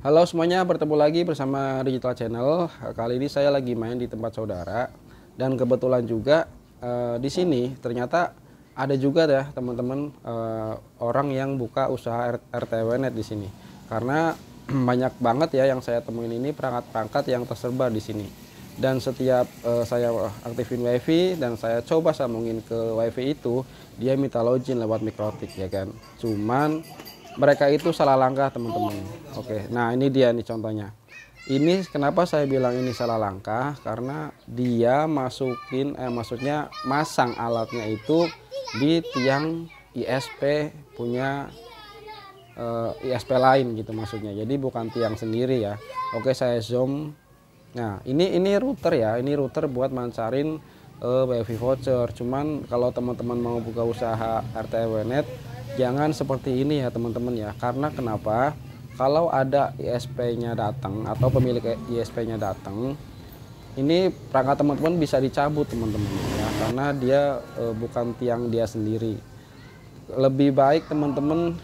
Halo semuanya, bertemu lagi bersama Digital Channel. Kali ini saya lagi main di tempat saudara dan kebetulan juga di sini ternyata ada juga ya teman-teman orang yang buka usaha RTW Net di sini. Karena banyak banget ya yang saya temuin ini perangkat-perangkat yang tersebar di sini. Dan setiap saya aktifin WiFi dan saya coba sambungin ke WiFi itu, dia minta login lewat mikrotik ya kan. Cuman mereka itu salah langkah teman-teman. Oke, nah ini dia nih contohnya. Ini kenapa saya bilang ini salah langkah, karena dia maksudnya masang alatnya itu di tiang ISP punya ISP lain gitu maksudnya. Jadi bukan tiang sendiri ya. Oke, saya zoom. Nah ini router ya, ini router buat mancarin WiFi voucher. Cuman kalau teman-teman mau buka usaha RTW Net, jangan seperti ini ya teman-teman ya. Karena kenapa? Kalau ada ISP-nya datang atau pemilik ISP-nya datang, ini perangkat teman-teman bisa dicabut teman-teman ya, karena dia bukan tiang dia sendiri. Lebih baik teman-teman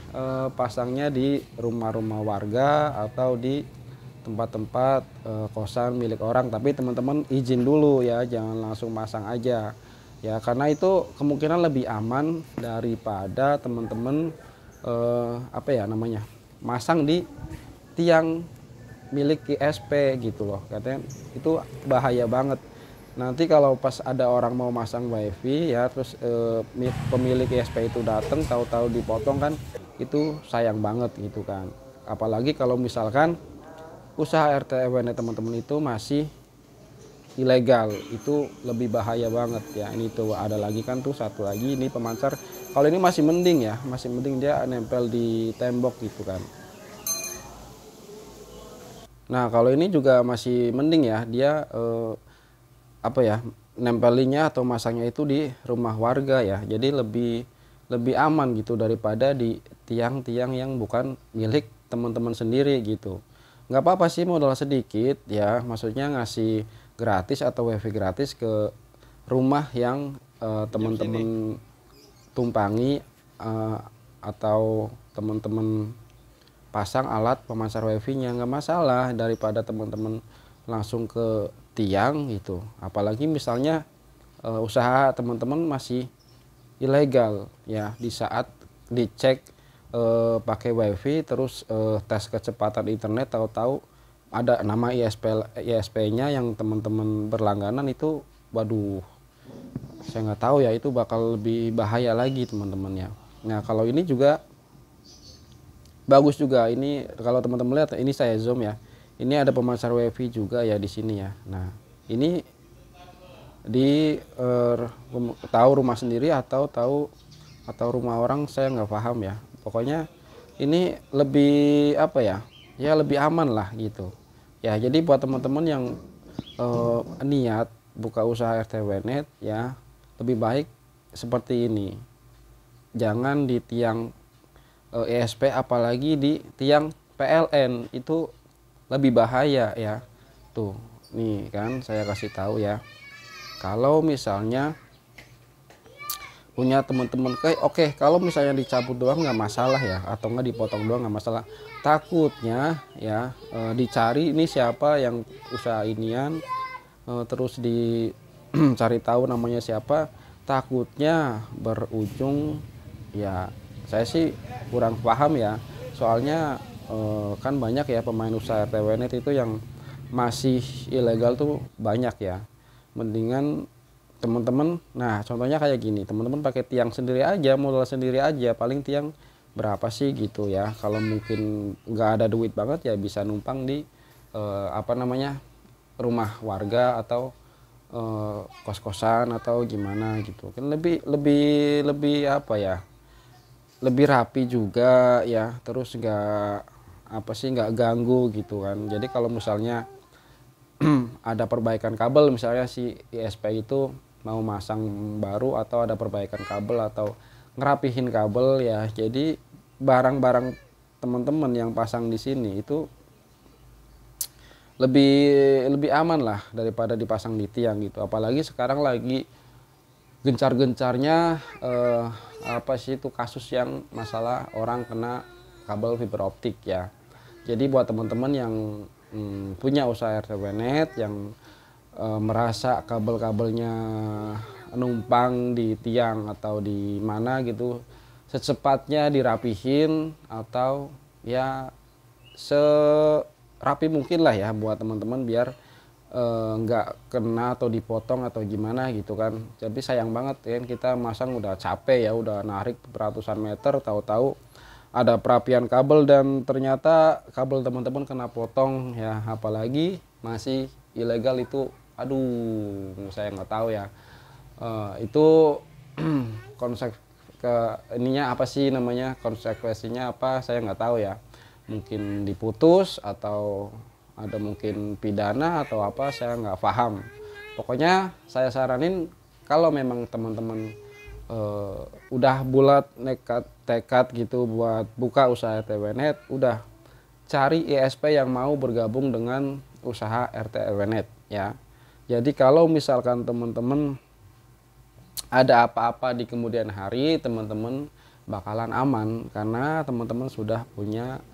pasangnya di rumah-rumah warga atau di tempat-tempat kosan milik orang, tapi teman-teman izin dulu ya, jangan langsung pasang aja ya, karena itu kemungkinan lebih aman daripada teman-teman masang di tiang milik ISP gitu loh. Katanya itu bahaya banget. Nanti kalau pas ada orang mau masang WiFi ya, terus pemilik ISP itu datang tahu-tahu dipotong kan, itu sayang banget gitu kan. Apalagi kalau misalkan usaha RTW teman-teman itu masih ilegal, itu lebih bahaya banget ya. Ini tuh ada lagi kan tuh satu lagi, ini pemancar. Kalau ini masih mending ya, masih mending dia nempel di tembok gitu kan. Nah kalau ini juga masih mending ya, dia nempelinnya atau masangnya itu di rumah warga ya. Jadi lebih aman gitu daripada di tiang-tiang yang bukan milik teman-teman sendiri gitu. Nggak apa-apa sih modal sedikit ya, maksudnya ngasih gratis atau WiFi gratis ke rumah yang teman-teman tumpangi, atau teman-teman pasang alat pemancar WiFi-nya, nggak masalah daripada teman-teman langsung ke tiang gitu. Apalagi misalnya usaha teman-teman masih ilegal ya, di saat dicek pakai WiFi terus tes kecepatan internet, tahu-tahu ada nama ISP-nya yang teman-teman berlangganan, itu waduh, saya nggak tahu ya, itu bakal lebih bahaya lagi teman-teman ya. Nah kalau ini juga bagus juga, ini kalau teman-teman lihat ini saya zoom ya, ini ada pemancar WiFi juga ya di sini ya. Nah ini di tahu rumah sendiri atau rumah orang, saya nggak paham ya. Pokoknya ini lebih ya lebih aman lah gitu ya. Jadi buat teman-teman yang niat buka usaha RTW Net ya, lebih baik seperti ini, jangan di tiang ISP, apalagi di tiang PLN, itu lebih bahaya ya. Tuh nih kan saya kasih tahu ya, kalau misalnya punya teman-teman oke, kalau misalnya dicabut doang nggak masalah ya, atau nggak dipotong doang nggak masalah. Takutnya ya dicari ini siapa yang usaha inian, terus dicari tahu namanya siapa, takutnya berujung ya, saya sih kurang paham ya. Soalnya kan banyak ya pemain usaha RTW Net itu yang masih ilegal tuh banyak ya. Mendingan teman-teman, nah contohnya kayak gini, teman-teman pakai tiang sendiri aja, modal sendiri aja, paling tiang berapa sih gitu ya. Kalau mungkin nggak ada duit banget ya bisa numpang di rumah warga atau kos-kosan atau gimana gitu kan, lebih lebih lebih lebih rapi juga ya, terus nggak ganggu gitu kan. Jadi kalau misalnya ada perbaikan kabel, misalnya si ISP itu mau masang baru, atau ada perbaikan kabel atau ngerapihin kabel ya, jadi barang-barang teman-teman yang pasang di sini itu lebih lebih aman lah daripada dipasang di tiang gitu. Apalagi sekarang lagi gencar-gencarnya itu kasus yang masalah orang kena kabel fiber optik ya. Jadi buat teman-teman yang punya usaha RTW-Net yang merasa kabel-kabelnya numpang di tiang atau di mana gitu, secepatnya dirapihin atau ya serapi mungkin lah ya buat teman-teman biar nggak kena atau dipotong atau gimana gitu kan. Tapi sayang banget kan, kita masang udah capek ya, udah narik ratusan meter, tahu-tahu ada perapian kabel dan ternyata kabel teman-teman kena potong ya, apalagi masih ilegal itu. Aduh, saya nggak tahu ya. Itu konsep ke ininya apa sih namanya, konsekuensinya apa saya nggak tahu ya. Mungkin diputus atau ada mungkin pidana atau apa, saya nggak paham. Pokoknya saya saranin kalau memang teman-teman udah bulat nekat tekad gitu buat buka usaha RTW-Net, udah cari ISP yang mau bergabung dengan usaha RTW-Net ya. Jadi kalau misalkan teman-teman ada apa-apa di kemudian hari, teman-teman bakalan aman karena teman-teman sudah punya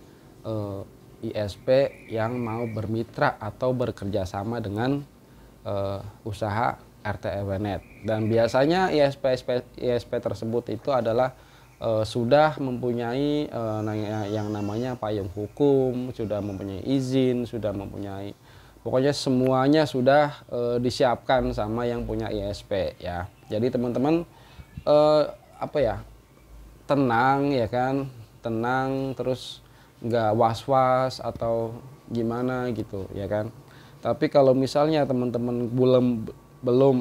ISP yang mau bermitra atau bekerja sama dengan usaha RTW-Net. Dan biasanya ISP tersebut itu adalah sudah mempunyai yang namanya payung hukum, sudah mempunyai izin, sudah mempunyai, pokoknya semuanya sudah disiapkan sama yang punya ISP ya. Jadi teman-teman apa ya, tenang ya kan, tenang, terus nggak was-was atau gimana gitu ya kan. Tapi kalau misalnya teman-teman belum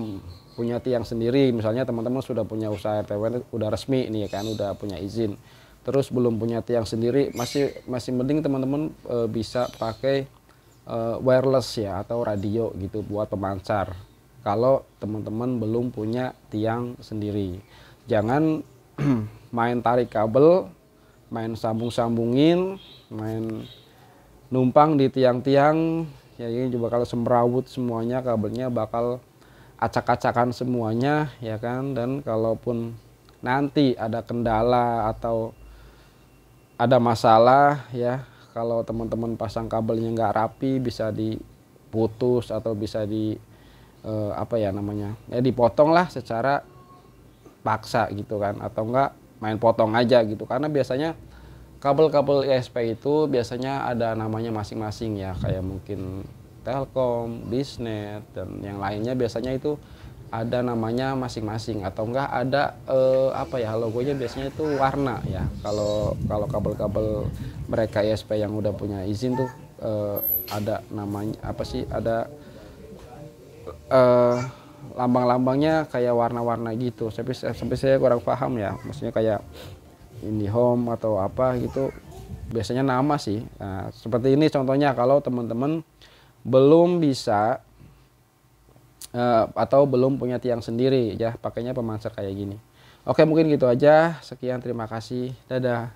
punya tiang sendiri, misalnya teman-teman sudah punya usaha RTW udah resmi nih ya kan, udah punya izin, terus belum punya tiang sendiri, masih mending teman-teman bisa pakai wireless ya atau radio gitu buat pemancar. Kalau teman-teman belum punya tiang sendiri, jangan main tarik kabel, main sambung-sambungin, main numpang di tiang-tiang ya, ini juga kalau semrawut semuanya, kabelnya bakal acak-acakan semuanya ya kan. Dan kalaupun nanti ada kendala atau ada masalah ya, kalau teman-teman pasang kabelnya nggak rapi, bisa diputus atau bisa apa ya namanya ya, dipotong lah secara paksa gitu kan, atau enggak main potong aja gitu. Karena biasanya kabel-kabel ISP itu biasanya ada namanya masing-masing ya, kayak mungkin Telkom, Bisnet dan yang lainnya biasanya itu ada namanya masing-masing, atau enggak ada apa ya, logonya biasanya itu warna ya. Kalau kabel-kabel mereka ISP yang udah punya izin tuh ada namanya apa sih, ada lambang-lambangnya kayak warna-warna gitu. Sampai saya kurang paham ya, maksudnya kayak IndiHome atau apa gitu, biasanya nama sih. Nah, seperti ini contohnya kalau teman-teman belum bisa atau belum punya tiang sendiri ya, pakainya pemancar kayak gini. Oke, mungkin gitu aja. Sekian, terima kasih, dadah.